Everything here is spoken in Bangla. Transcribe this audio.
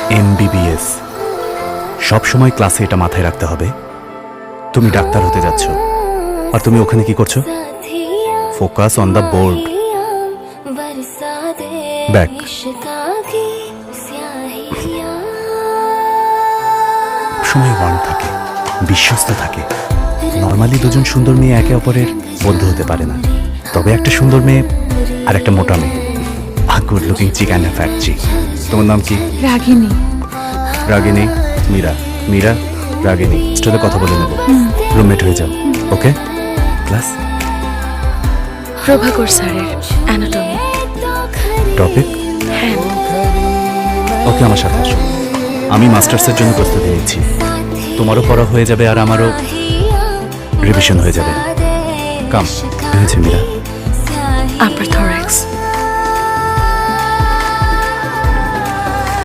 MBBS সব সময় ক্লাসে এটা মাথায় রাখতে হবে। তুমি ডাক্তার হতে যাচ্ছ, আর তুমি ওখানে কি করছো? Focus on the board. Back. সময় ওয়ান থাকে, বিশ্বস্ত থাকে। নর্মালি দুজন সুন্দর মেয়ে একে অপরের বন্ধু হতে পারে না, তবে একটা সুন্দর মেয়ে আর একটা মোটা মেয়ে, good looking chick and fat chick. তোমার নাম কি? রাগিনী। রাগিনী, মীরা। মীরা, রাগিনী, স্টোরে কথা বলে নেব। রুমমেট হয়ে যাও, ওকে? ক্লাস প্রভাকর স্যারের অ্যানাটমি। টপিক? হ্যাঁ, ওকে, আমার সাথে আসো। আমি মাস্টার্সের জন্য প্রস্তুতি নিচ্ছি। তোমারও পড়া হয়ে যাবে আর আমারও রিভিশন হয়ে যাবে। কাম হয়েছে মীরা। আপার থোরাক্স।